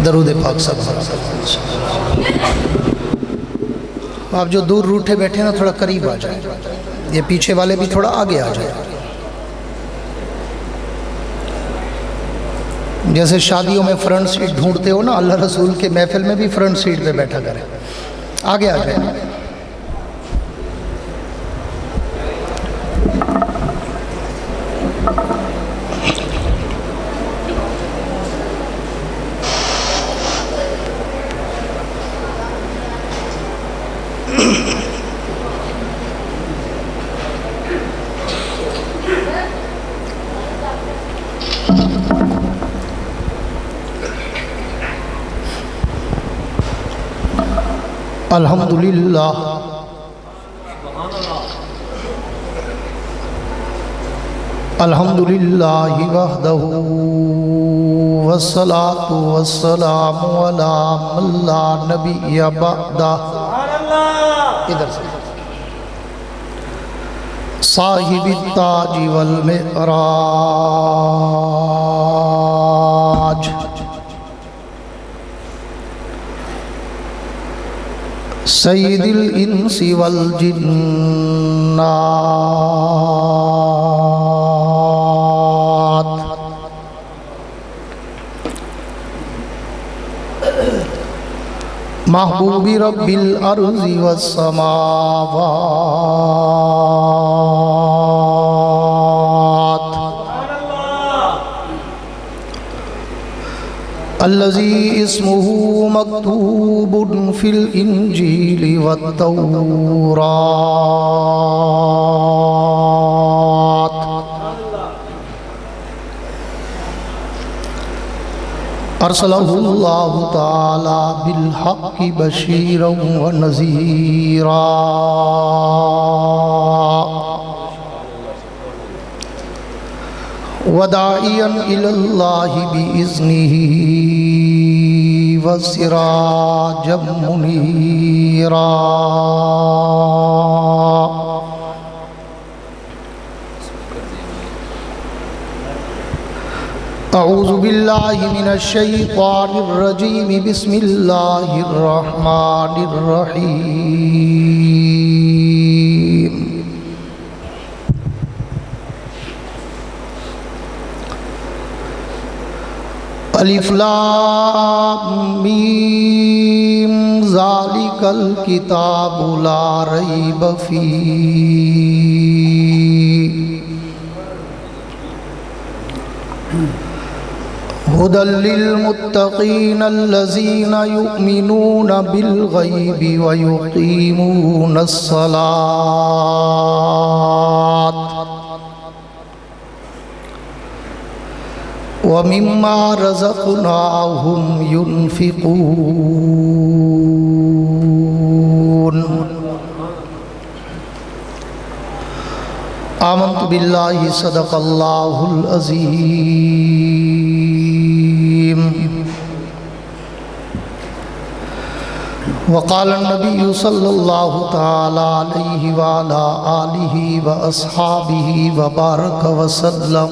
درود پاک سب آپ جو دور روٹھے بیٹھے ہیں نا تھوڑا قریب آ جائیں، یہ پیچھے والے بھی تھوڑا آگے آ جائیں۔ جیسے شادیوں میں فرنٹ سیٹ ڈھونڈتے ہو نا، اللہ رسول کے محفل میں بھی فرنٹ سیٹ پہ بیٹھا کریں، آگے آ جائیں۔ الحمدللہ الحمدللہ وحدہ والصلاة والسلام علی من لا نبی بعدہ ادھر سے صاحب التاج والمعراج سید الانس والجنات محبوب رب الارض والسماوات الذي اسمه مكتوب في الإنجيل والتوراة أرسله الله تعالى بالحق بشيرا ونذيرا وداعيا إلى الله بإذنه وسراجا منيرا أعوذ بالله من الشيطان الرجيم بسم الله الرحمن الرحيم الف لام میم ذالک الکتاب لا ریب فیہ ھدی للمتقین الذین یؤمنون بالغیب ویقیمون الصلاۃ وَمِمَّا رَزَقْنَاهُمْ يُنْفِقُونَ آمنت باللہ صدق اللہ العظیم وقال النبی صلی اللہ تعالی علیہ وعلا آلہ واصحابہ وبارک وسلم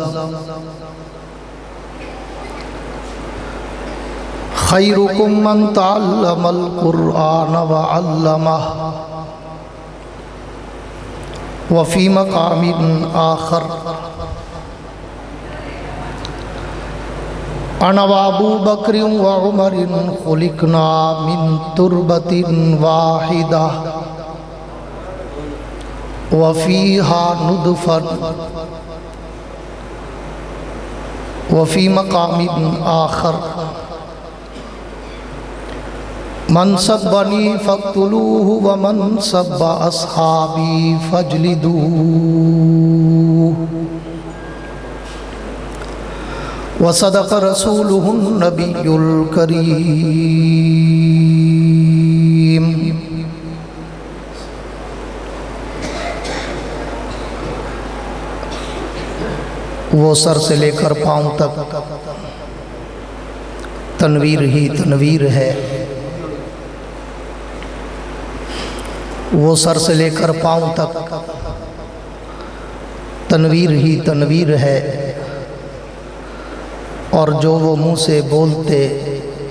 خیرکم من تعلم القرآن وعلمہ وفی مقام آخر انا وابو بکر وعمر خلقنا من تربت واحدہ وفیہا ندفن وفی مقام آخر من سبنی فاقتلوہ ومن سب اصحابی فاجلدوہ وصدق رسولہ النبی الکریم وہ سر سے لے کر پاؤں تک تنویر ہی تنویر ہے، وہ سر سے لے کر پاؤں تک تنویر ہی تنویر ہے، اور جو وہ منہ سے بولتے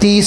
30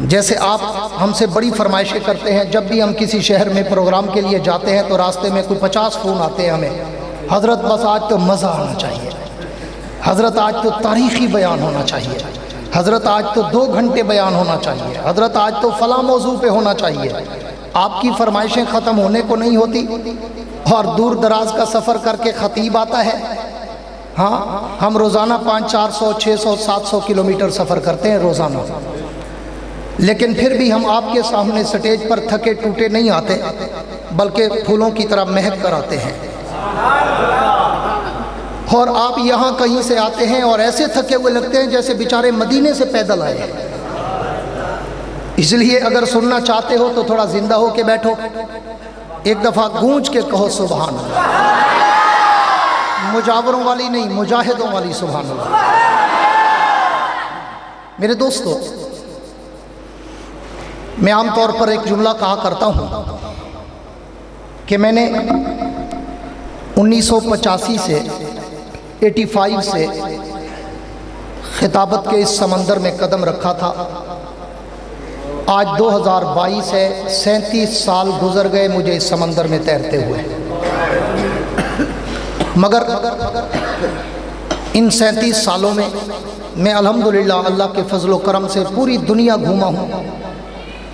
جیسے آپ ہم سے بڑی فرمائشیں کرتے ہیں، جب بھی ہم کسی شہر میں پروگرام کے لیے جاتے ہیں تو راستے میں کوئی 50 فون آتے ہیں ہمیں، حضرت بس آج تو مزہ آنا چاہیے، حضرت آج تو تاریخی بیان ہونا چاہیے، حضرت آج تو 2 گھنٹے بیان ہونا چاہیے، حضرت آج تو فلاں موضوع پہ ہونا چاہیے۔ آپ کی فرمائشیں ختم ہونے کو نہیں ہوتی، اور دور دراز کا سفر کر کے خطیب آتا ہے۔ ہاں، ہم روزانہ 500، 400، 600، 700 کلومیٹر سفر کرتے ہیں روزانہ، لیکن پھر بھی ہم آپ کے سامنے سٹیج پر تھکے ٹوٹے نہیں آتے، بلکہ پھولوں کی طرح مہک کر آتے ہیں۔ اور آپ یہاں کہیں سے آتے ہیں اور ایسے تھکے ہوئے لگتے ہیں جیسے بیچارے مدینے سے پیدل آئے ہیں۔ اس لیے اگر سننا چاہتے ہو تو تھوڑا زندہ ہو کے بیٹھو، ایک دفعہ گونج کے کہو سبحان اللہ، مجاوروں والی نہیں، مجاہدوں والی سبحان اللہ۔ میرے دوستو، میں عام طور پر ایک جملہ کہا کرتا ہوں کہ میں نے 1985 سے 85 سے خطابت کے اس سمندر میں قدم رکھا تھا۔ آج 2022 ہے، 37 سال گزر گئے مجھے اس سمندر میں تیرتے ہوئے، مگر ان 37 سالوں میں الحمدللہ اللہ کے فضل و کرم سے پوری دنیا گھوما ہوں،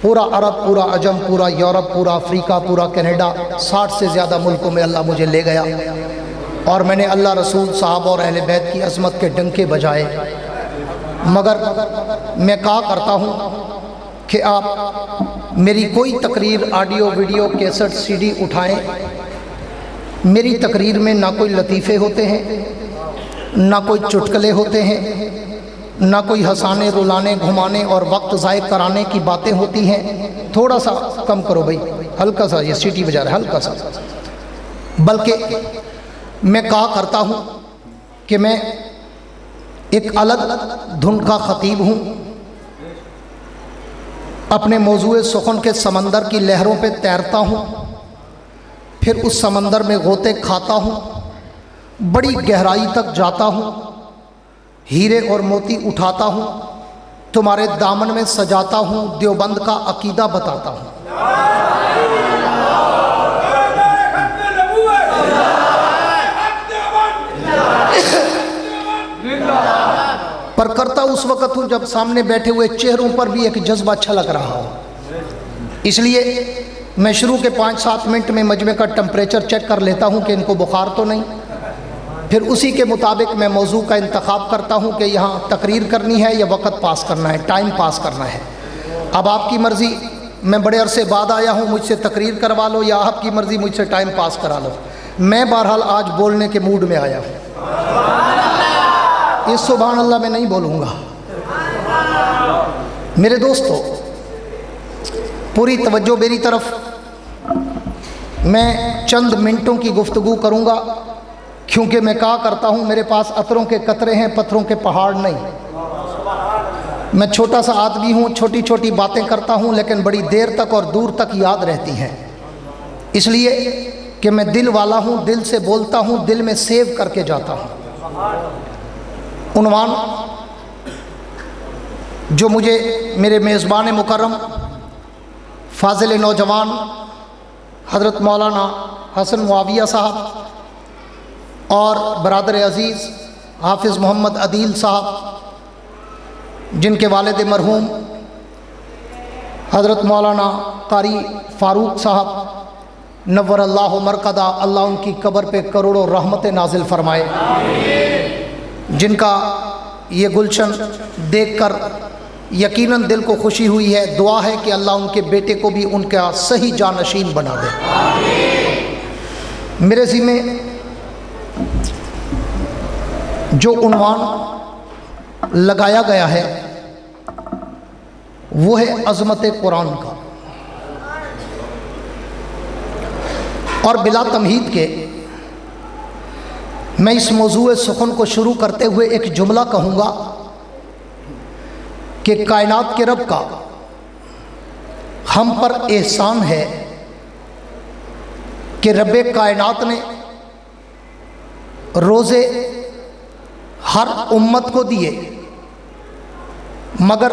پورا عرب، پورا عجم، پورا یورپ، پورا افریقہ، پورا کینیڈا، 60 سے زیادہ ملکوں میں اللہ مجھے لے گیا، اور میں نے اللہ رسول صاحب اور اہل بیت کی عظمت کے ڈنکے بجائے۔ مگر میں کہا کرتا ہوں کہ آپ میری کوئی تقریر audio, video, cassette, C D اٹھائیں، میری تقریر میں نہ کوئی لطیفے ہوتے ہیں، نہ کوئی چٹکلے ہوتے ہیں، نہ کوئی ہنسانے، رلانے، گھمانے اور وقت ضائع کرانے کی باتیں ہوتی ہیں۔ تھوڑا سا کم کرو بھائی، ہلکا سا، یہ سیٹی بجا رہا ہے، ہلکا سا۔ بلکہ میں کہا کرتا ہوں کہ میں ایک الگ دھن کا خطیب ہوں، اپنے موضوع سخن کے سمندر کی لہروں پہ تیرتا ہوں، پھر اس سمندر میں غوطے کھاتا ہوں، بڑی گہرائی تک جاتا ہوں، ہیرے اور موتی اٹھاتا ہوں، تمہارے دامن میں سجاتا ہوں، دیوبند کا عقیدہ بتاتا ہوں۔ پر کرتا اس وقت ہوں جب سامنے بیٹھے ہوئے چہروں پر بھی ایک جذبہ چھلک رہا ہو۔ اس لیے میں شروع کے 5-7 منٹ میں مجمع کا ٹمپریچر چیک کر لیتا ہوں کہ ان کو بخار تو نہیں، پھر اسی کے مطابق میں موضوع کا انتخاب کرتا ہوں کہ یہاں تقریر کرنی ہے یا وقت پاس کرنا ہے، ٹائم پاس کرنا ہے۔ اب آپ کی مرضی، میں بڑے عرصے بعد آیا ہوں، مجھ سے تقریر کروا لو، یا آپ کی مرضی مجھ سے ٹائم پاس کرا لو۔ میں بہرحال آج بولنے کے موڈ میں آیا ہوں، اس سبحان اللہ میں نہیں بولوں گا۔ میرے دوستو، پوری توجہ میری طرف، میں چند منٹوں کی گفتگو کروں گا، کیونکہ میں کہا کرتا ہوں میرے پاس عطروں کے قطرے ہیں، پتھروں کے پہاڑ نہیں۔ میں چھوٹا سا آدمی ہوں، چھوٹی چھوٹی باتیں کرتا ہوں، لیکن بڑی دیر تک اور دور تک یاد رہتی ہیں، اس لیے کہ میں دل والا ہوں، دل سے بولتا ہوں، دل میں سیو کر کے جاتا ہوں۔ عنوان جو مجھے میرے میزبان مکرم، فاضل نوجوان حضرت مولانا حسن معاویہ صاحب اور برادر عزیز حافظ محمد عدیل صاحب، جن کے والد مرحوم حضرت مولانا قاری فاروق صاحب نور اللہ مرقدہ، اللہ ان کی قبر پہ کروڑوں رحمتیں نازل فرمائے، جن کا یہ گلشن دیکھ کر یقیناً دل کو خوشی ہوئی ہے۔ دعا ہے کہ اللہ ان کے بیٹے کو بھی ان کا صحیح جانشین بنا دے۔ میرے ذمہ جو عنوان لگایا گیا ہے وہ ہے عظمت قرآن کا، اور بلا تمہید کے میں اس موضوع سخن کو شروع کرتے ہوئے ایک جملہ کہوں گا کہ کائنات کے رب کا ہم پر احسان ہے کہ رب کائنات نے روزے ہر امت کو دیے، مگر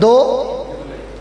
2,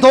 2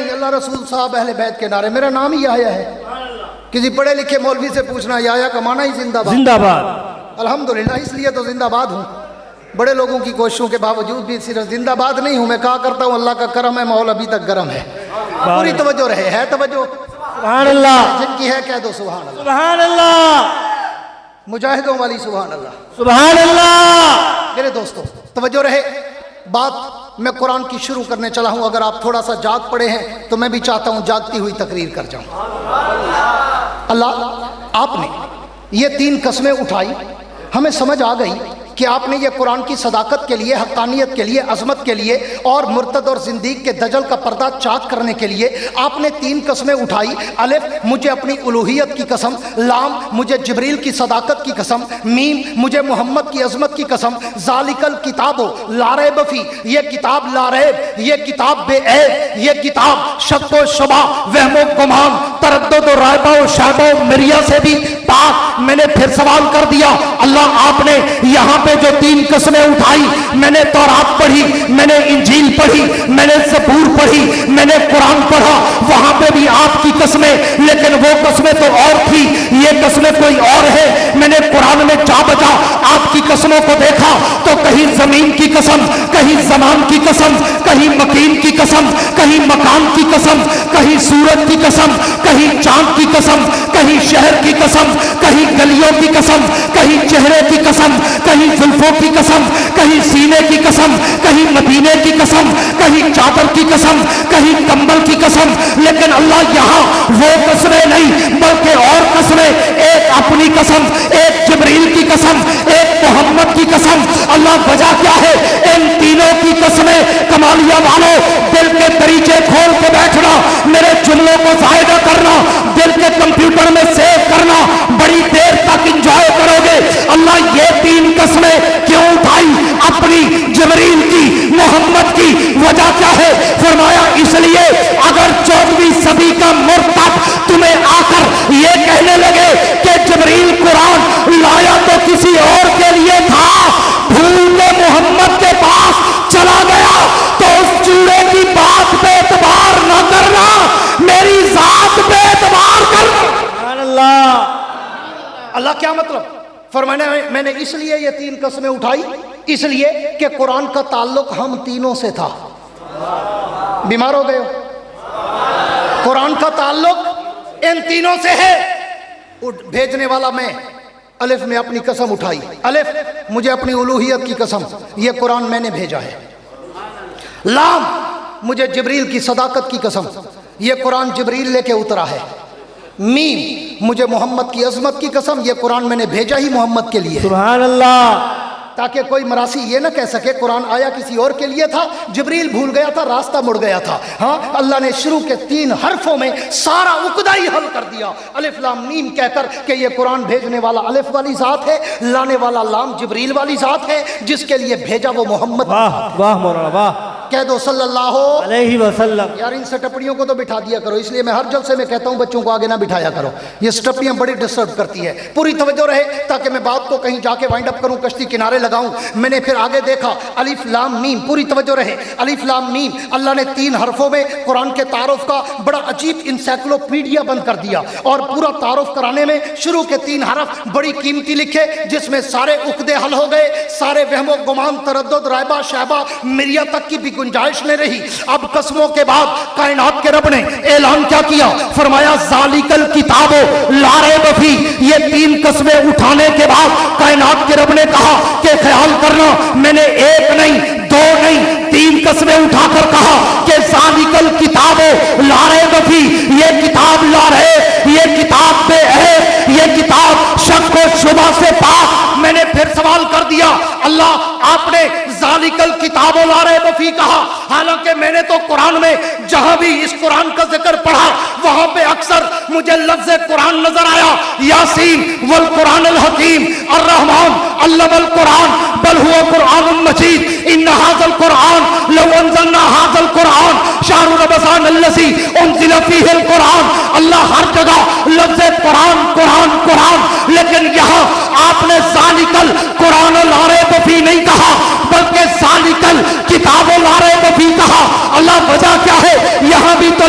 نہیں، اللہ رسول صاحب اہل بیت کے نعرے، میرا نام ہی یحییٰ ہے۔ کسی پڑھے لکھے مولوی سے پوچھنا یحییٰ کا معنی ہی زندہ باد۔ زندہ باد۔ الحمدللہ، اس لیے تو زندہ باد ہوں۔ بڑے لوگوں کی کوششوں کے باوجود بھی صرف زندہ باد نہیں ہوں، میں کہا کرتا ہوں اللہ کا کرم ہے، ماحول ابھی تک گرم ہے۔ پوری توجہ رہے، ہے توجہ؟ سبحان اللہ، جن کی ہے کہہ دو سبحان اللہ۔ سبحان اللہ، مجاہدوں والی سبحان اللہ۔ سبحان اللہ۔ میرے دوستو توجہ رہے، بات میں قرآن کی شروع کرنے چلا ہوں۔ اگر آپ تھوڑا سا جاگ پڑے ہیں تو میں بھی چاہتا ہوں جاگتی ہوئی تقریر کر جاؤں۔ اللہ، آپ نے یہ 3 قسمیں اٹھائی، ہمیں سمجھ آ گئی کہ آپ نے یہ قرآن کی صداقت کے لیے، حقانیت کے لیے، عظمت کے لیے اور مرتد اور زندیق کے دجل کا پردہ چاک کرنے کے لیے آپ نے 3 قسمیں اٹھائی۔ الف، مجھے اپنی الوہیت کی قسم، لام، مجھے جبریل کی صداقت کی قسم، میم، مجھے محمد کی عظمت کی قسم، ذالک الکتاب لا ریب فی، یہ کتاب لا ریب، یہ کتاب بے عیب، یہ کتاب شک و شبہ، وہم و گمان، تردد و رائبہ و شائبہ و مریہ سے بھی پاک۔ میں نے پھر سوال کر دیا، اللہ آپ نے یہاں پہ جو 3 قسمیں اٹھائی، میں نے تورات پڑھی، میں نے انجیل پڑھی، میں نے زبور پڑھی، میں نے قرآن پڑھا، وہاں پہ بھی آپ کی قسمیں، لیکن وہ قسمیں تو اور تھی، یہ قسمیں کوئی اور ہے۔ میں نے قرآن میں جا بجا آپ کی قسموں کو دیکھا تو کہیں زمین کی قسم، کہیں زمان کی قسم، کہیں مکین کی قسم، کہیں مکان کی قسم، کہیں سورج کی قسم، کہیں چاند کی قسم، کہیں شہر کی قسم، کہیں گلیوں کی قسم، کہیں چہرے کی قسم، کہیں زلفوں کی قسم، کہیں سینے کی قسم، کہیں مدینے کی قسم، کہیں چادر کی قسم، کہیں کمبل کی قسم۔ لیکن اللہ یہاں وہ قسمیں نہیں بلکہ اور قسمیں، ایک اپنی قسم، ایک جبریل کی قسم، ایک محمد کی قسم۔ اللہ وجہ کیا ہے؟ ان تینوں کی قسمیں کمالیہ والوں، دل کے دریچے کھول کے بیٹھنا، میرے جملوں کو ضائع نہ کرنا، دل کے کمپیوٹر میں سیو کرنا، بڑی دیر تک انجوائے کرو گے۔ اللہ یہ 3 قسمیں کیوں اٹھائی؟ اپنی، جبریل کی، محمد کی۔ وجہ کیا ہے؟ فرمایا اس لیے اگر 14ویں صدی کا مرتد تمہیں آ کر یہ کہنے لگے کہ جبریل قرآن لایا تو کسی اور کے لیے تھا، بھول کے محمد کے پاس چلا گیا، تو اس چوڑے کی بات پہ اعتبار نہ کرنا، میری ذات پہ اعتبار کرنا۔ سبحان اللہ۔ اللہ کیا مطلب؟ فرمانے میں نے اس لیے یہ 3 قسمیں اٹھائی، اس لیے کہ قرآن کا تعلق ہم تینوں سے تھا۔ بیمار ہو گئے ہو؟ قرآن کا تعلق ان تینوں سے ہے۔ بھیجنے والا میں، الف میں اپنی قسم اٹھائی، الف مجھے اپنی الوہیت کی قسم، یہ قرآن میں نے بھیجا ہے۔ لام، مجھے جبریل کی صداقت کی قسم، یہ قرآن جبریل لے کے اترا ہے۔ میم، مجھے محمد کی عظمت کی قسم، یہ قرآن میں نے بھیجا ہی محمد کے لیے، سبحان اللہ۔ تاکہ کوئی مراسی یہ نہ کہہ سکے قرآن آیا کسی اور کے لیے تھا، جبریل بھول گیا تھا، راستہ مڑ گیا تھا۔ ہاں، اللہ نے شروع کے 3 حرفوں میں سارا عقدہ ہی حل کر دیا، الف لام میم کہہ کر کہ یہ قرآن بھیجنے والا الف والی ذات ہے، لانے والا لام جبریل والی ذات ہے، جس کے لیے بھیجا وہ محمد۔ واہ واہ مولانا واہ، کہہ دو صلی اللہ علیہ وسلم۔ یار ان سٹپڑیوں کو تو بٹھا دیا کرو، اس لیے میں ہر جلسے میں کہتا ہوں بچوں کو آگے نہ بٹھایا کرو، یہ سٹپڑیاں بڑی ڈسٹرب کرتی ہے۔ پوری توجہ رہے تاکہ میں بات کو کہیں جا کے وائنڈ اپ کروں، کشتی کنارے لگاؤں۔ میں نے پھر آگے دیکھا، الف لام میم، پوری توجہ رہے، الف لام میم، اللہ نے 3 حرفوں میں قرآن کے تعارف کا بڑا عجیب انسائکلوپیڈیا بند کر دیا، اور پورا تعارف کرانے میں شروع کے 3 حرف بڑی قیمتی لکھے، جس میں سارے عقدے حل ہو گئے، سارے وہم و گمان، تردد، رائبہ، شائبہ، مریہ تک کی بھی گنجائش نہیں رہی۔ اب قسموں کے بعد کائنات کے رب نے اعلان کیا کیا؟ فرمایا ذالک الکتاب لا ریب فی۔ یہ 3 قسمیں اٹھانے کے بعد کائنات کے رب نے کہا کہ خیال کرنا، میں نے 1 نہیں 2 نہیں 3 قسمیں اٹھا کر کہا کہ ذالک الکتاب لا ریب فی، یہ کتاب لا ریب، یہ کتاب بے عیب، یہ کتاب شک و شبہ سے پاک۔ میں نے پھر سوال کر دیا، اللہ آپ نے ذالک الکتاب لا ریب فی کہا، حالانکہ میں نے تو قرآن میں جہاں بھی اس قرآن کا ذکر پڑھا وہاں پہ اکثر مجھے لفظ قرآن نظر آیا، یاسین والقرآن الحکیم، الرحمن علم القرآن بل هو قرآن مجید، ان هذا القرآن لو انزلنا هذا القرآن شهر رمضان الذي انزل فيه القرآن۔ اللہ ہر جگہ لفظ قرآن قرآن قرآن، لیکن یہاں آپ نے ذالک القرآن لا ریب فی نہیں کہا بلکہ ذالک الکتاب لا ریب فی کہا۔ اللہ وجہ کیا ہے؟ یہاں بھی تو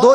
2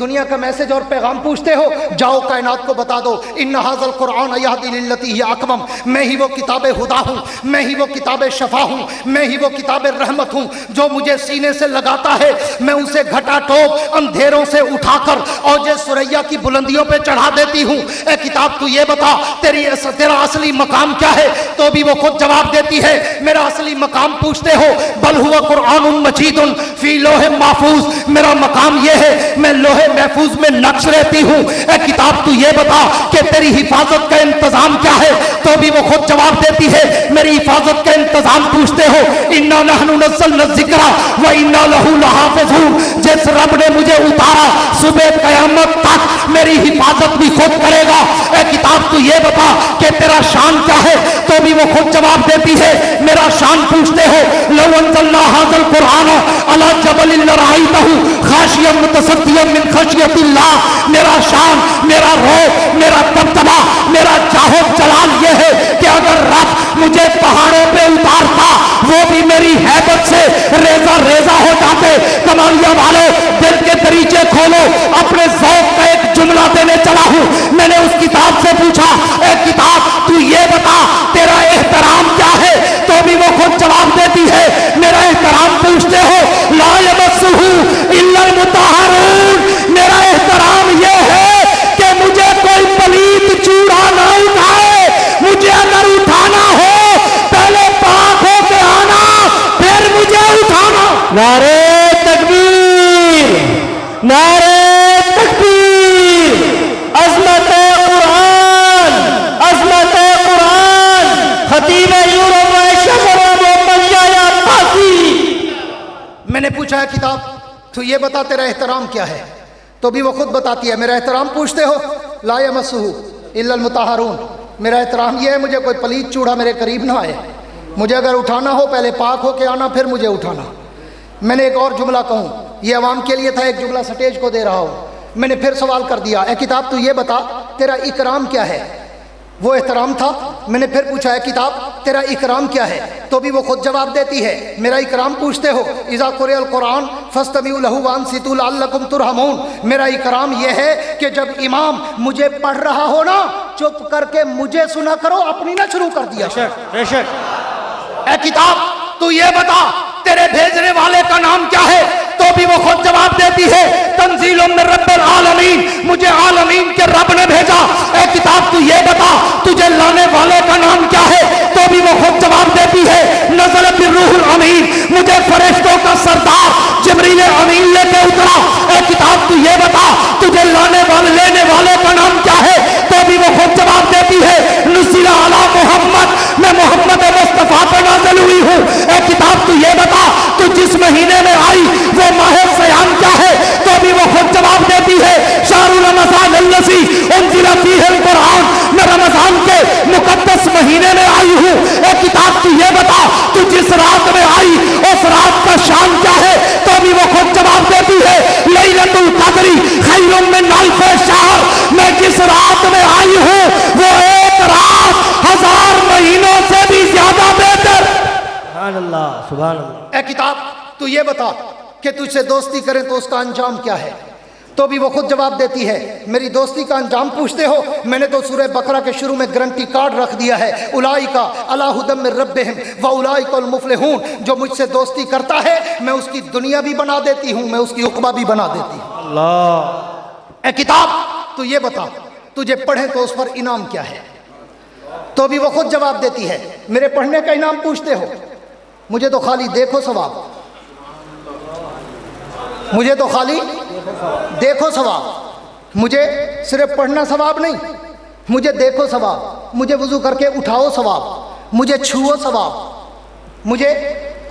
دنیا کا میسج اور پیغام پوچھتے ہو، جاؤ کائنات کو بتا دو ان ھذا القرآن یہدی للتی ہی اقوم، میں ہی وہ کتاب خدا ہوں، میں ہی وہ کتاب شفا ہوں، میں ہی وہ کتاب رحمت ہوں۔ جو مجھے سینے سے لگاتا ہے میں اسے گھٹا ٹوپ اندھیروں سے اٹھا کر اوج ثریا کی بلندیوں پہ چڑھا دیتی ہوں۔ اے کتاب تو یہ بتا تیرا اصلی مقام کیا ہے؟ تو بھی وہ خود جواب دیتی ہے میرا اصلی مقام پوچھتے ہو، بل ہوا قرآن مجید فی لوح محفوظ، میرا مقام یہ ہے میں لوح محفوظ میں نقش رہتی ہوں۔ اے کتاب تو یہ بتا کہ تیری حفاظت کا انتظام کیا ہے؟ تو بھی وہ خود جواب دیتی ہے میری حفاظت کا انتظام پوچھتے ہو، انا نحن نزلنا الذکر و انا لہ لحافظون، جس رب نے مجھے اتارا صبح قیامت تک میری حفاظت بھی خود کرے گا۔ اے کتاب تو یہ بتا کہ تیرا شان کیا ہے؟ تو بھی وہ خود جواب دیتی ہے میرا شان پوچھتے ہو، لو انزلنا ھذا القرآن علی جبل لرأیتہ خاشعا متصدعا من خشیۃ اللہ، میرا شان، میرا روح، میرا دبدبہ، میرا جاہ و جلال یہ ہے کہ اگر رب مجھے پہاڑوں پہ اتارتا وہ بھی میری ہیبت سے ریزہ ریزہ ہو جاتے۔ کمالیہ والے دل کے دریچے کھولو، اپنے ذوق کا ایک جملہ دینے چلا ہوں۔ میں نے اس کتاب سے پوچھا اے کتاب تو یہ بتا تیرا احترام کیا ہے؟ تو بھی وہ خود جواب دیتی ہے میرا احترام پوچھتے ہو، لا یمسہ الا المطہرون، میرا احترام یہ ہے کہ مجھے کوئی پلیت چوڑا نہ اٹھائے، مجھے اگر اٹھانا ہو پہلے پاک ہو کے آنا پھر مجھے اٹھانا۔ نعرہ تکبیر، نعرہ تکبیر، عظمت قرآن، عظمت قرآن، خطیب یورپ شیخ محمد یحییٰ عباسی۔ میں نے پوچھا ہے کتاب تو یہ بتا تیرا احترام کیا ہے؟ تو بھی وہ خود بتاتی ہے میرا احترام پوچھتے ہو، لا یمسہ الا المطہرون، میرا احترام یہ ہے مجھے کوئی پلیت چوڑا میرے قریب نہ آئے، مجھے اگر اٹھانا ہو پہلے پاک ہو کے آنا پھر مجھے اٹھانا۔ میں نے ایک اور جملہ کہوں، یہ عوام کے لیے تھا، ایک جملہ سٹیج کو دے رہا ہوں، میں نے پھر سوال کر دیا اے کتاب تو یہ بتا تیرا اکرام کیا ہے؟ وہ احترام تھا، میں نے پھر پوچھا ہے کتاب تیرا اکرام کیا ہے؟ تو بھی وہ خود جواب دیتی ہے میرا اکرام پوچھتے ہو، اذا قرئ القرآن فاستمعوا لہ وانصتوا لعلکم ترحمون، میرا اکرام یہ ہے کہ جب امام مجھے پڑھ رہا ہو نا چپ کر کے مجھے سنا کرو، اپنی نہ شروع کر دیا۔ بے شک۔ اے کتاب تو یہ بتا تیرے بھیجنے والے کا نام کیا ہے؟ تو بھی وہ خود جواب دیتی ہے تنزیل من رب العالمین، مجھے عالمین کے رب نے بھیجا۔ اے کتاب تو یہ بتا تجھے لانے والے کا نام کیا ہے؟ تو بھی وہ خود جواب دیتی ہے نزل بالروح الامین، مجھے فرشتوں کا سردار جبریل امین لے کے اترا۔ اے کتاب تو یہ بتا تجھے لانے والے لینے والے کا نام کیا ہے؟ تو بھی وہ خود جواب دیتی ہے نزل علی محمد، میں محمد مصطفیٰ پہ نازل ہوئی ہوں۔ اے کتاب تو یہ بتا تو جس مہینے میں آئی وہ ماہ سیام کیا ہے؟ تو بھی وہ خود جواب دیتی ہے شہر رمضان الذی انزل فیہ القرآن، میں رمضان کے مقدس مہینے میں آئی ہوں۔ اے کتاب تو یہ بتا تو جس رات میں آئی اس رات کا شان کیا ہے؟ تو بھی وہ خود جواب دیتی ہے لیلۃ القدر خیر من الف شہر، میں جس رات میں آئی ہوں وہ ایک رات 1000 مہینوں سے بھی زیادہ بہتر۔ سبحان اللہ، سبحان اللہ۔ اے کتاب تو یہ بتا کہ تجھ سے دوستی کریں تو اس کا انجام کیا ہے؟ تو بھی وہ خود جواب دیتی ہے میری دوستی کا انجام پوچھتے ہو، میں نے تو سورہ بقرہ کے شروع میں گارنٹی کارڈ رکھ دیا ہے، اولئک علی ھدی من ربہم واولئک المفلحون، جو مجھ سے دوستی کرتا ہے میں اس کی دنیا بھی بنا دیتی ہوں، میں اس کی عقبہ بھی بنا دیتی ہوں۔ اللہ۔ اے کتاب تو یہ بتا تجھے پڑھیں تو اس پر انعام کیا ہے؟ تو بھی وہ خود جواب دیتی ہے میرے پڑھنے کا انعام پوچھتے ہو، مجھے تو خالی دیکھو ثواب، مجھے تو خالی دیکھو ثواب، مجھے صرف پڑھنا ثواب نہیں، مجھے دیکھو ثواب، مجھے وضو کر کے اٹھاؤ ثواب، مجھے چھوؤ ثواب، مجھے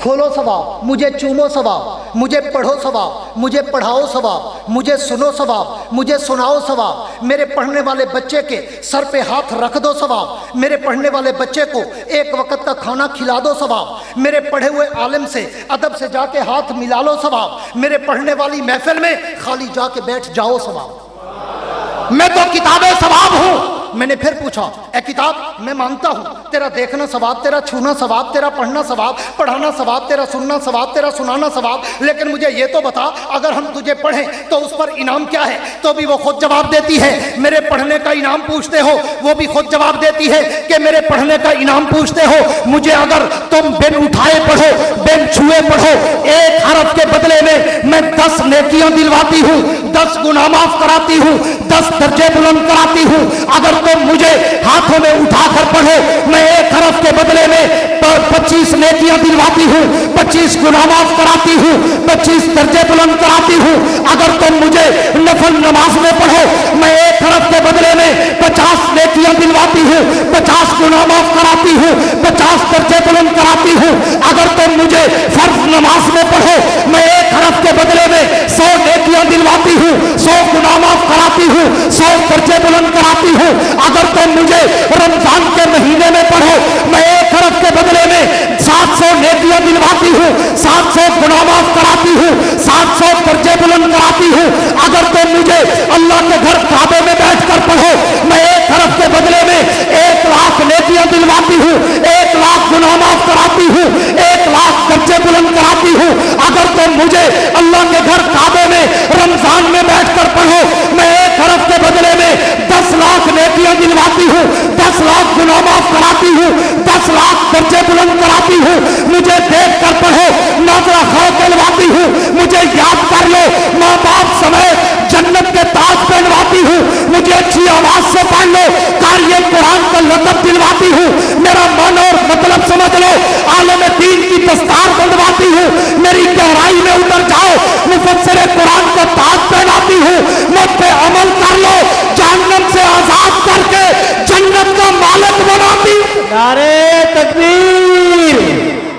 کھولو ثواب، مجھے چومو ثواب، مجھے پڑھو ثواب، مجھے پڑھاؤ ثواب، مجھے سنو ثواب، مجھے سناؤ ثواب، میرے پڑھنے والے بچے کے سر پہ ہاتھ رکھ دو ثواب، میرے پڑھنے والے بچے کو ایک وقت کا کھانا کھلا دو ثواب، میرے پڑھے ہوئے عالم سے ادب سے جا کے ہاتھ ملا لو ثواب، میرے پڑھنے والی محفل میں خالی جا کے بیٹھ جاؤ ثواب۔ میں تو کتاب ثواب ہوں۔ میں نے پھر پوچھا اے کتاب میں مانتا ہوں تیرا دیکھنا ثواب، تیرا چھونا ثواب، تیرا پڑھنا ثواب، پڑھانا ثواب، تیرا سننا ثواب، تیرا سنانا ثواب، لیکن مجھے یہ تو بتا اگر ہم تجھے پڑھیں تو اس پر انعام کیا ہے؟ تو بھی وہ خود جواب دیتی ہے میرے پڑھنے کا انعام پوچھتے ہو، وہ بھی خود جواب دیتی ہے کہ میرے پڑھنے کا انعام پوچھتے ہو، مجھے اگر تم بن اٹھائے پڑھو، بن چھوئے پڑھو، ایک حرف کے بدلے میں 10 نیکیاں دلواتی ہوں، 10 گناہ معاف کراتی ہوں، 10 درجے بلند کراتی ہوں۔ اگر تم مجھے ہاتھوں میں اٹھا کر پڑھو، میں ایک حرف کے بدلے میں 25 نیکیاں دلواتی ہوں، 25 گناہ معاف کراتی ہوں، 25 درجے بلند کراتی ہوں۔ اگر تم مجھے نفل نماز میں پڑھو، میں ایک حرف کے بدلے میں 50 نیکیاں دلواتی ہوں، 50 گناہ معاف کراتی ہوں، 50 درجے بلند کراتی ہوں۔ اگر تم مجھے فرض نماز میں پڑھو، میں ایک حرف کے بدلے میں 100 نیکیاں دلواتی ہوں، 100 گناہ معاف کراتی ہوں، 100 درجے بلند کراتی ہوں۔ اگر تم مجھے رمضان کے مہینے میں پڑھو، میں ایک حرف کے بدلے میں 700 نیکیاں دلواتی ہوں، 700 گناہ معاف کراتی ہوں، 700 درجے بلند کراتی ہوں۔ اگر تم مجھے اللہ کے گھر کعبے میں بیٹھ کر پڑھو، میں ایک حرف کے بدلے میں 1 لاکھ نیکیاں دلواتی ہوں، 1 لاکھ گناہ معاف کراتی ہوں، 1 لاکھ درجے بلند کراتی ہوں۔ اگر تم مجھے اللہ کے گھر کعبے میں رمضان میں بیٹھ کر پڑھو، میں ایک حرف کے بدلے میں 10 لاکھ نیکیاں دلواتی ہوں، 10 لاکھ گناہ معاف کراتی ہوں، 10 لاکھ درجے بلند کراتی ہوں۔ مجھے دیکھ کر پڑھو، ناظرہ خوف دلواتی ہوں، مجھے یاد کر لو ماں باپ سمیت جنت کے تاج پہنواتی ہوں، مجھے اچھی آواز سے پڑھ لو قاری قرآن کا لقب دلواتی ہوں، میرا معنی اور مطلب سمجھ لو عالم دین کی دستار بندواتی ہوں، میری گہرائی میں اتر جاؤ مفسر قرآن کا تاج پہناتی ہوں، مجھ پہ عمل کر لو جہنم سے آزاد کر کے جنت کا مالک بناتی ہوں۔ نعرہ تکبیر،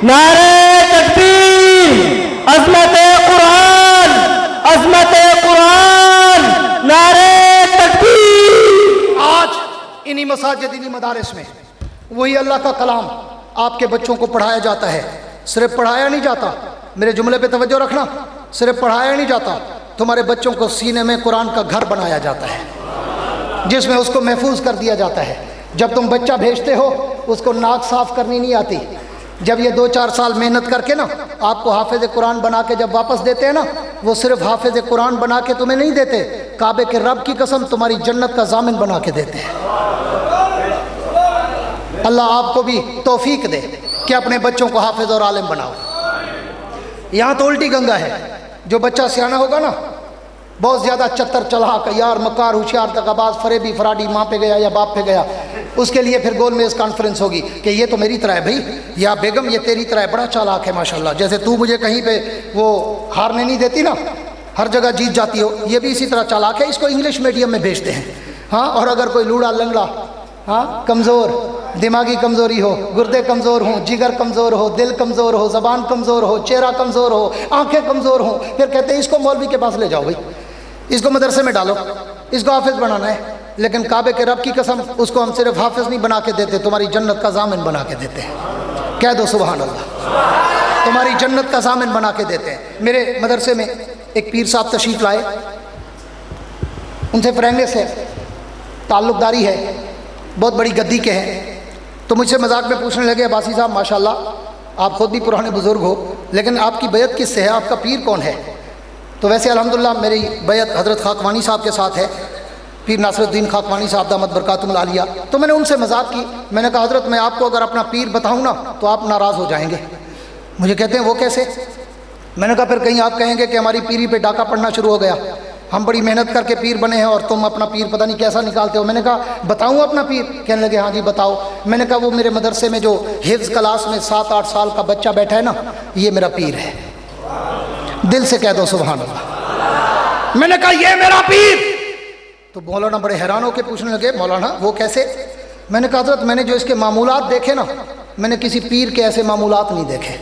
نعرہ تکبیر، عظمت قرآن، عظمت قرآن، نعرہ تکبیر۔ آج انہی مساجد انہی مدارس میں وہی اللہ کا کلام آپ کے بچوں کو پڑھایا جاتا ہے۔ صرف پڑھایا نہیں جاتا، میرے جملے پہ توجہ رکھنا، صرف پڑھایا نہیں جاتا، تمہارے بچوں کو سینے میں قرآن کا گھر بنایا جاتا ہے جس میں اس کو محفوظ کر دیا جاتا ہے۔ جب تم بچہ بھیجتے ہو اس کو ناک صاف کرنی نہیں آتی، جب یہ 2-4 سال محنت کر کے نا آپ کو حافظ قرآن بنا کے جب واپس دیتے ہیں نا، وہ صرف حافظ قرآن بنا کے تمہیں نہیں دیتے، کعبے کے رب کی قسم تمہاری جنت کا ضامن بنا کے دیتے ہیں۔ اللہ آپ کو بھی توفیق دے کہ اپنے بچوں کو حافظ اور عالم بناؤ۔ یہاں تو الٹی گنگا ہے، جو بچہ سیانا ہوگا نا بہت زیادہ چتر چلاک یار مکار ہوشیار دغاباز فریبی فراڈی ماں پہ گیا یا باپ پہ گیا، اس کے لیے پھر گول میز کانفرنس ہوگی کہ یہ تو میری طرح ہے بھائی، یا بیگم یہ تیری طرح ہے، بڑا چالاک ہے ماشاءاللہ، جیسے تو مجھے کہیں پہ وہ ہارنے نہیں دیتی نا، ہر جگہ جیت جاتی ہو، یہ بھی اسی طرح چالاک ہے، اس کو انگلش میڈیم میں بھیجتے ہیں۔ ہاں، اور اگر کوئی لوڑا لنگڑا کمزور، دماغی کمزوری ہو، گردے کمزور ہوں، جگر کمزور ہو، دل کمزور ہو، زبان کمزور ہو، چہرہ کمزور ہو، آنکھیں کمزور ہوں، پھر کہتے ہیں اس کو مولوی کے پاس لے جاؤ بھائی، اس کو مدرسے میں ڈالو، اس کو حافظ بنانا ہے۔ لیکن کعبے کے رب کی قسم اس کو ہم صرف حافظ نہیں بنا کے دیتے، تمہاری جنت کا ضامن بنا کے دیتے ہیں۔ کہہ دو سبحان اللہ، تمہاری جنت کا ضامن بنا کے دیتے ہیں۔ میرے مدرسے میں ایک پیر صاحب تشریف لائے، ان سے فرینڈلی سے تعلق داری ہے، بہت بڑی گدی کے ہیں، تو مجھ سے مذاق میں پوچھنے لگے عباسی صاحب ماشاءاللہ آپ خود بھی پرانے بزرگ ہو، لیکن آپ کی بیعت کس سے ہے، آپ کا پیر کون ہے؟ تو ویسے الحمدللہ میری بیعت حضرت خاکوانی صاحب کے ساتھ ہے، پیر ناصر الدین خاکوانی صاحب دامت برکاتہم العالیہ۔ تو میں نے ان سے مذاق کی، میں نے کہا حضرت میں آپ کو اگر اپنا پیر بتاؤں نا تو آپ ناراض ہو جائیں گے۔ مجھے کہتے ہیں وہ کیسے؟ میں نے کہا پھر کہیں آپ کہیں گے کہ ہماری پیری پہ ڈاکہ پڑنا شروع ہو گیا، ہم بڑی محنت کر کے پیر بنے ہیں اور تم اپنا پیر پتہ نہیں کیسا نکالتے ہو۔ میں نے کہا بتاؤں اپنا پیر؟ کہنے لگے ہاں جی بتاؤ۔ میں نے کہا وہ میرے مدرسے میں جو حفظ کلاس میں 7-8 سال کا بچہ بیٹھا ہے نا، یہ میرا پیر ہے۔ دل سے کہہ دو سبحان اللہ۔ میں نے کہا یہ میرا پیر؟ تو مولانا بڑے حیران ہو کے پوچھنے لگے مولانا وہ کیسے؟ میں نے کہا حضرت میں نے جو اس کے معمولات دیکھے نا، میں نے کسی پیر کے ایسے معمولات نہیں دیکھے۔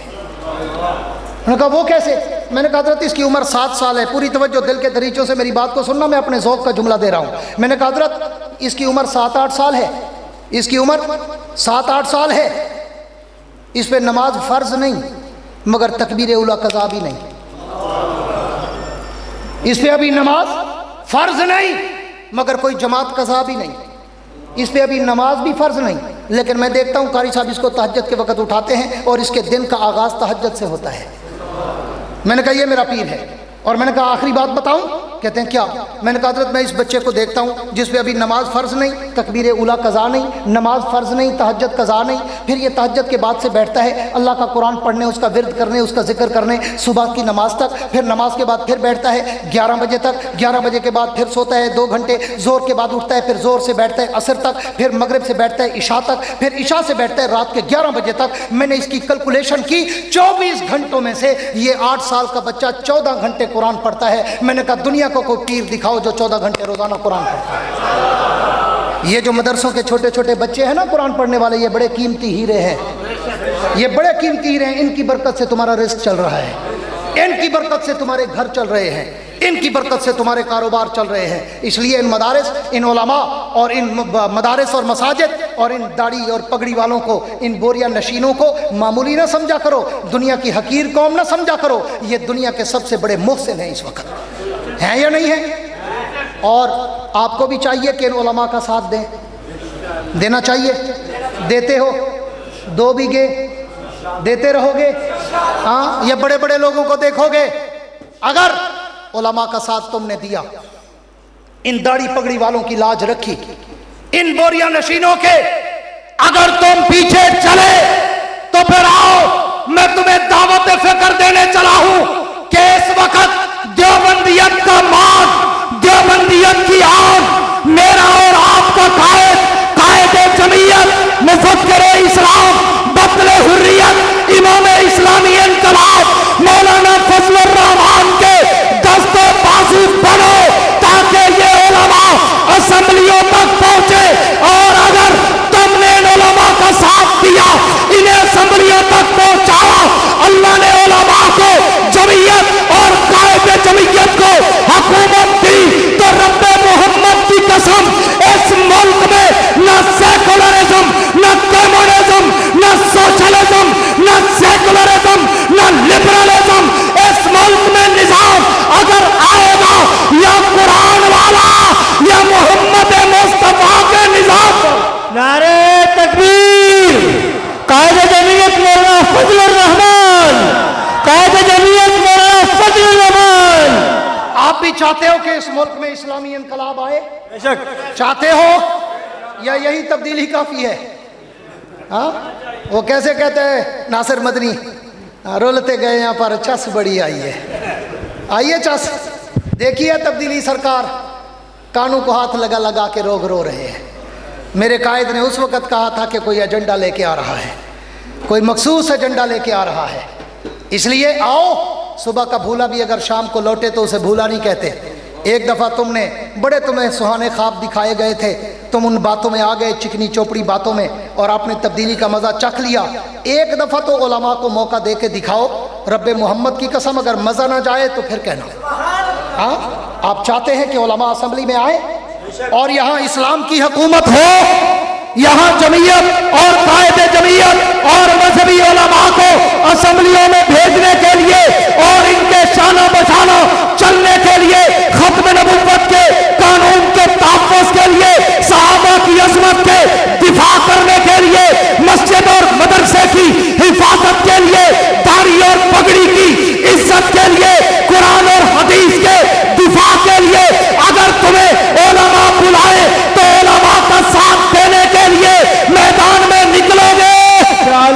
میں نے کہا وہ کیسے؟ میں نے کہا حضرت اس کی عمر 7 سال ہے، پوری توجہ دل کے دریچوں سے میری بات کو سننا، میں اپنے ذوق کا جملہ دے رہا ہوں۔ میں نے کہا حضرت اس کی عمر 7-8 سال ہے، اس کی عمر 7-8 سال ہے، اس پہ نماز فرض نہیں مگر تکبیر اولیٰ قضا بھی نہیں، اس پہ ابھی نماز فرض نہیں مگر کوئی جماعت قضا بھی نہیں، اس پہ ابھی نماز بھی فرض نہیں لیکن میں دیکھتا ہوں قاری صاحب اس کو تہجد کے وقت اٹھاتے ہیں اور اس کے دن کا آغاز تہجد سے ہوتا ہے۔ میں نے کہا یہ میرا پیر ہے، اور میں نے کہا آخری بات بتاؤں؟ کہتے ہیں کیا؟ میں نے کہا حضرت میں اس بچے کو دیکھتا ہوں جس پہ ابھی نماز فرض نہیں، تکبیر اولیٰ قضا نہیں، نماز فرض نہیں، تہجد قضا نہیں، پھر یہ تہجد کے بعد سے بیٹھتا ہے اللہ کا قرآن پڑھنے، اس کا ورد کرنے، اس کا ذکر کرنے صبح کی نماز تک، پھر نماز کے بعد پھر بیٹھتا ہے 11 بجے تک، 11 بجے کے بعد پھر سوتا ہے 2 گھنٹے، زور کے بعد اٹھتا ہے، پھر زور سے بیٹھتا ہے عصر تک، پھر مغرب سے بیٹھتا ہے عشاء تک، پھر عشاء سے بیٹھتا ہے رات کے 11 بجے تک۔ میں نے اس کی کیلکولیشن کی، 24 گھنٹوں میں سے یہ 8 سال کا بچہ 14 گھنٹے قرآن پڑھتا ہے۔ میں نے کہا دنیا کو کوئی پیر دکھاؤ جو 14 گھنٹے روزانہ قرآن پڑھتا ہے۔ یہ جو مدرسوں کے چھوٹے چھوٹے بچے ہیں نا قرآن پڑھنے والے، یہ بڑے قیمتی ہیرے ہیں، یہ بڑے قیمتی ہیرے ہیں۔ ان کی برکت سے تمہارا رزق چل رہا ہے، ان کی برکت سے تمہارے گھر چل رہے ہیں، ان کی برکت سے تمہارے کاروبار چل رہے ہیں۔ اس لیے ان مدارس، ان علماء اور ان مدارس اور مساجد اور ان داڑھی اور پگڑی والوں کو، ان بوریا نشینوں کو معمولی نہ سمجھا کرو، دنیا کی حقیر قوم نہ سمجھا کرو۔ یہ دنیا کے سب سے بڑے محسن ہیں اس وقت، ہیں یا نہیں ہیں؟ اور آپ کو بھی چاہیے کہ ان علماء کا ساتھ دیں، دینا چاہیے۔ دیتے ہو؟ 2 بیگھے دیتے رہو گے؟ ہاں، یہ بڑے بڑے لوگوں کو دیکھو گے، اگر علماء کا ساتھ تم نے دیا، ان داڑھی پگڑی والوں کی لاج رکھی، ان بوریا نشینوں کے اگر تم پیچھے چلے تو پھر آؤ میں تمہیں دعوت فکر دینے چلا ہوں کہ اس وقت دیوبندیت کا مان، دیوبندیت کی آن، میرا اور آپ کا قائد جمعیت، مفکر اسلام، بطل حریت، امام اسلامی انقلاب مولانا فضل الرحمان کے دست و بازو بنو، تاکہ یہ علماء اسمبلیوں تک پہنچے۔ اور اگر تم نے ان علماء کا ساتھ دیا، انہیں اسمبلیوں تک پہنچایا، اللہ نے علماء کو جمعیت اور قائد جمعیت کو حکومت دی، تو رب محمد کی قسم اس ملک میں نہ سیکولرزم، نہ کمیونزم، نہ سوشلزم، نہ سیکولرزم، نہ لبرلزم، اس ملک میں نظام اگر آئے گا یا قرآن والا یا محمد مصطفیٰ کے نظام پر۔ نعرہ تکبیر! قائد جمعیت مولانا فضل الرحمان، قائد جمعیت مولانا فضل الرحمان۔ آپ بھی چاہتے ہو کہ اس ملک میں اسلامی انقلاب آئے؟ بے شک چاہتے ہو یا یہی تبدیلی کافی ہے؟ ہاں، وہ کیسے کہتے ہیں ناصر مدنی، رولتے گئے یہاں پر چس بڑی آئی ہے، آئیے چس، دیکھیے تبدیلی سرکار، کانوں کو ہاتھ لگا لگا کے روگ رو رہے ہیں۔ میرے قائد نے اس وقت کہا تھا کہ کوئی ایجنڈا لے کے آ رہا ہے، کوئی مخصوص ایجنڈا لے کے آ رہا ہے، اس لیے آؤ۔ صبح کا بھولا بھی اگر شام کو لوٹے تو اسے بھولا نہیں کہتے۔ ایک دفعہ تم نے بڑے تمہیں سہانے خواب دکھائے گئے تھے، تم ان باتوں میں آ گئے، چکنی چوپڑی باتوں میں، اور آپ نے تبدیلی کا مزہ چکھ لیا۔ ایک دفعہ تو علماء کو موقع دے کے دکھاؤ، رب محمد کی قسم اگر مزہ نہ جائے تو پھر کہنا۔ ہاں، آپ چاہتے ہیں کہ علماء اسمبلی میں آئے اور یہاں اسلام کی حکومت ہو، یہاں جمعیت اور قائد جمعیت اور مذہبی علماء کو اسمبلیوں میں بھیجنے کے لیے اور ان کے شانہ بشانہ چلنے کے لیے، ختم نبوت کے قانون کے تحفظ کے لیے، صحابہ کی عظمت کے دفاع کرنے کے لیے، مسجد اور مدرسے کی حفاظت کے لیے، داڑھی اور پگڑی کی عزت کے لیے، قرآن اور حدیث کے دفاع کے لیے اگر تمہیں علماء بلائے تو علماء کا ساتھ دینے کے لیے میدان میں نکلو گے؟ آپ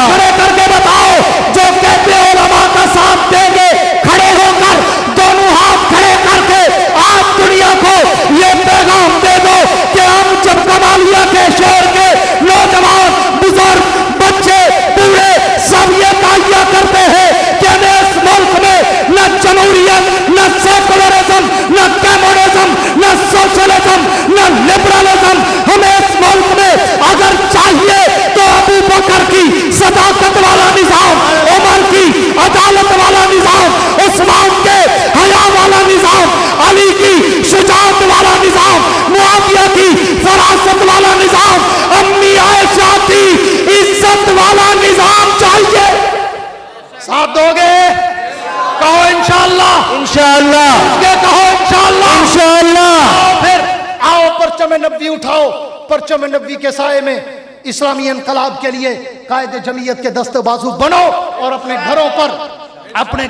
کھڑے کر کے بتاؤ، جو کہتے ہیں علماء کا ساتھ دیں گے، کھڑے ہو کر دونوں ہاتھ کھڑے کر کے آج دنیا کو یہ پیغام دے دو کہ ہم جب کمالیہ کے شہر کے نوجوان، بزرگ، بچے، بوڑھے سب یہ دعویٰ کرتے ہیں کہ ہمیں اس ملک میں نہ جمہوریت، نہ سیکولرزم، نہ کمیونزم، نہ سوشلزم، نہ لبرلزم، ہمیں اس ملک میں اگر چاہیے تو ابو بکر کی صداقت والا نظام، عمر کی عدالت والا نظام، عثمان کے حیا والا نظام، علی کی شجاعت والا نظام، معاویہ کی فراست والا نظام، امی عائشہ کی عزت والا نظام چاہیے۔ ساتھ دو گے؟ کہو انشاءاللہ، انشاءاللہ، کہو انشاءاللہ، انشاءاللہ۔ پھر آؤ پرچم نبوی اٹھاؤ، پرچم نبوی کے سائے میں اسلامی انقلاب کے لیے قائد جمعیت کے دست بازو بنو اور اپنے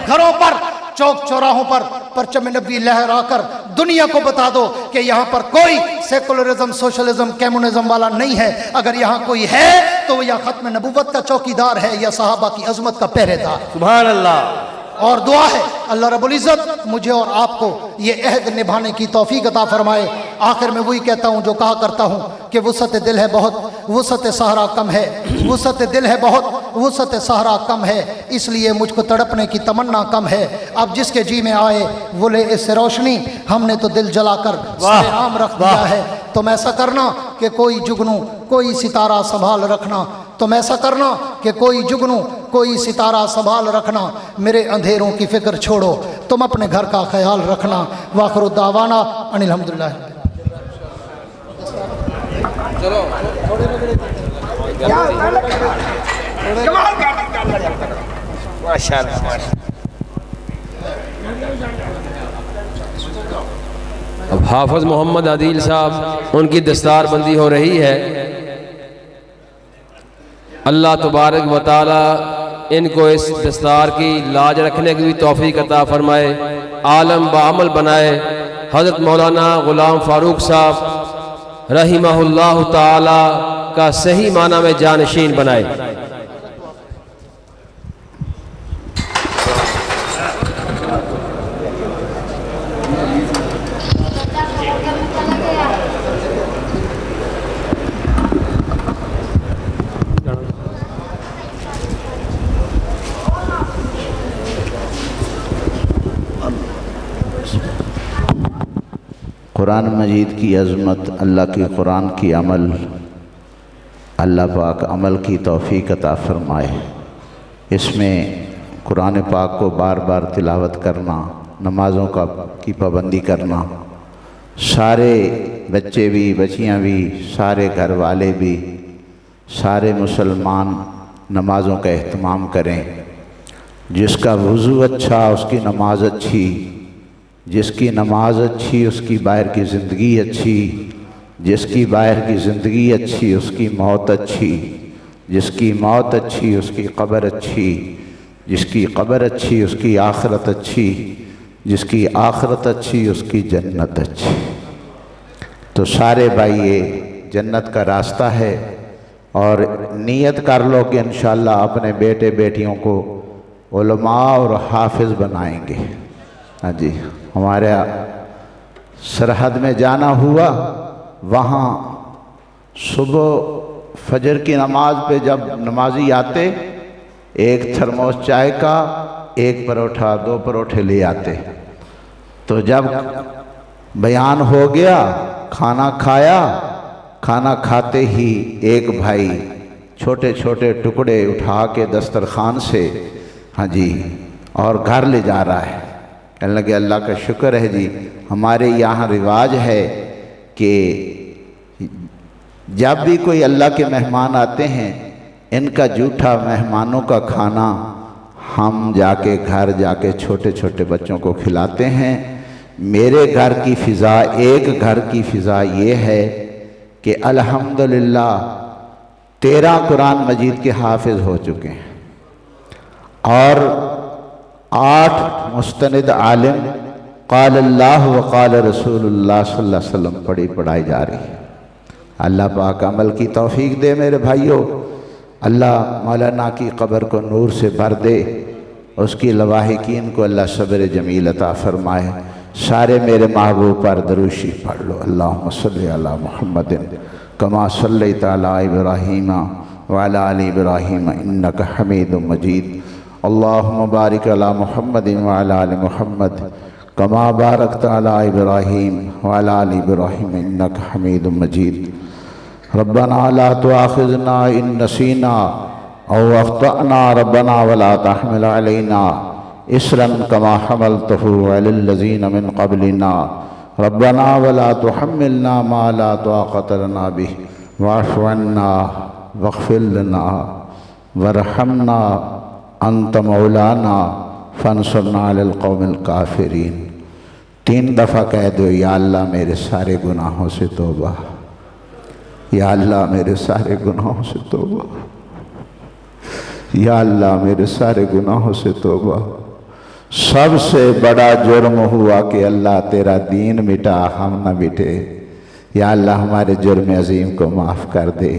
گھروں پر چوک چوراہوں پر پرچم نبی لہرا کر دنیا کو بتا دو کہ یہاں پر کوئی سیکولرزم، سوشلزم، کمیونزم والا نہیں ہے. اگر یہاں کوئی ہے تو وہ یا ختم نبوت کا چوکیدار ہے یا صحابہ کی عظمت کا پہرے دار. سبحان اللہ. اور دعا ہے اللہ رب العزت مجھے اور آپ کو یہ عہد نبھانے کی توفیق عطا فرمائے. آخر میں وہی کہتا ہوں جو کہا کرتا ہوں کہ وسعت دل ہے بہت، وسعت صحرا کم ہے. وسعت دل ہے بہت، وسعت صحرا کم ہے، اس لیے مجھ کو تڑپنے کی تمنا کم ہے. اب جس کے جی میں آئے وہ لے اس سے روشنی، ہم نے تو دل جلا کر سر عام رکھ دیا ہے. تم ایسا کرنا کہ کوئی جگنو کوئی ستارہ سنبھال رکھنا. تم ایسا کرنا کہ کوئی جگنو کوئی ستارہ سنبھال رکھنا. میرے اندھیروں کی فکر چھوڑو، تم اپنے گھر کا خیال رکھنا. وآخر دعوانا ان الحمدللہ. اب حافظ محمد عادل صاحب ان کی دستار بندی ہو رہی ہے. اللہ تبارک و تعالی ان کو اس دستار کی لاج رکھنے کی بھی توفیق عطا فرمائے، عالم بعمل بنائے. حضرت مولانا غلام فاروق صاحب رحمہ اللہ تعالی کا صحیح معنی میں جانشین بنائے. قرآن مجید کی عظمت، اللہ کی قرآن کی عمل، اللہ پاک عمل کی توفیق عطا فرمائے. اس میں قرآن پاک کو بار بار تلاوت کرنا، نمازوں کی پابندی کرنا، سارے بچے بھی، بچیاں بھی، سارے گھر والے بھی، سارے مسلمان نمازوں کا اہتمام کریں. جس کا وضو اچھا اس کی نماز اچھی، جس کی نماز اچھی اس کی باہر کی زندگی اچھی، جس کی باہر کی زندگی اچھی اس کی موت اچھی، جس کی موت اچھی اس کی قبر اچھی، جس کی قبر اچھی اس کی آخرت اچھی، جس کی آخرت اچھی اس کی جنت اچھی. تو سارے بھائی یہ جنت کا راستہ ہے، اور نیت کر لو کہ انشاءاللہ اپنے بیٹے بیٹیوں کو علماء اور حافظ بنائیں گے. ہاں جی، ہمارے سرحد میں جانا ہوا، وہاں صبح فجر کی نماز پہ جب نمازی آتے، ایک تھرموس چائے کا، ایک پروٹھا، 2 پروٹھے لے آتے. تو جب بیان ہو گیا، کھانا کھایا، کھانا کھاتے ہی ایک بھائی چھوٹے چھوٹے ٹکڑے اٹھا کے دسترخوان سے ہاں جی اور گھر لے جا رہا ہے. کہنے لگے اللہ کا شکر ہے جی، ہمارے یہاں رواج ہے کہ جب بھی کوئی اللہ کے مہمان آتے ہیں، ان کا جھوٹا مہمانوں کا کھانا ہم جا کے گھر جا کے چھوٹے چھوٹے بچوں کو کھلاتے ہیں. میرے گھر کی فضا، ایک گھر کی فضا یہ ہے کہ الحمدللہ 13 قرآن مجید کے حافظ ہو چکے ہیں، اور 8 مستند عالم قال اللہ وقال رسول اللہ صلی اللہ علیہ وسلم پڑھائی جا رہی ہے. اللہ پاک عمل کی توفیق دے میرے بھائیوں. اللہ مولانا کی قبر کو نور سے بھر دے، اس کی لواحقین کو اللہ صبر جمیل عطا فرمائے. سارے میرے محبوب پر درود شریف پڑھ لو. اللہم صلی علی محمد کما صلیت علی ابراہیم وعلی آل ابراہیم انک حمید مجید. اللہم بارک علی محمد وعلی آل محمد کما بارکت علی ابراہیم وعلی آل ابراہیم انک حمید مجید. ربنا لا تؤاخذنا ان نسینا او اخطأنا ربنا ولا تحمل علینا اسرا کما حملته علی الذین من قبلنا ربنا ولا تحملنا ما لا طاقة لنا به واعف عنا واغفر لنا وارحمنا انت مولانا فانصرنا علی القوم الکافرین. 3 دفعہ کہہ دو یا اللہ میرے سارے گناہوں سے توبہ. یا اللہ میرے سارے گناہوں سے توبہ، یا اللہ میرے سارے گناہوں سے توبہ۔ سب سے بڑا جرم ہوا کہ اللہ تیرا دین مٹا، ہم نہ مٹے۔ یا اللہ ہمارے جرم عظیم کو معاف کر دے۔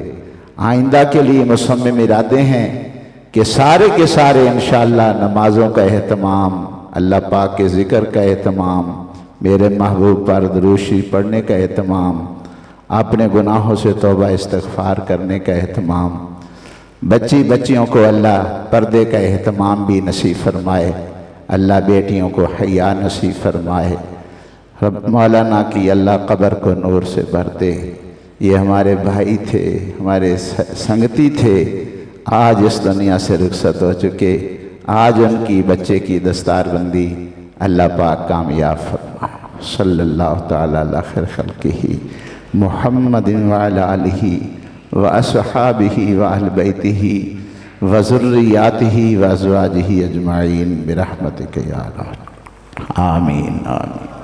آئندہ کے لیے مصمم ارادے ہیں کہ سارے کے سارے انشاءاللہ نمازوں کا اہتمام، اللہ پاک کے ذکر کا اہتمام، میرے محبوب پر دروشی پڑھنے کا اہتمام، اپنے گناہوں سے توبہ استغفار کرنے کا اہتمام، بچیوں کو اللہ پردے کا اہتمام بھی نصیب فرمائے، اللہ بیٹیوں کو حیا نصیب فرمائے۔ رب مولانا کی اللہ قبر کو نور سے بھر دے۔ یہ ہمارے بھائی تھے، ہمارے سنگتی تھے، آج اس دنیا سے رخصت ہو چکے۔ آج ان کی بچے کی دستار بندی اللہ پاک کامیاب فرمائے۔ صلی اللہ تعالی علی خیر خلقہ محمد وعلی آلہ واصحابہ واہل بیتہ وذریاتہ وازواجہ اجمعین برحمتک یا رب۔ آمین آمین۔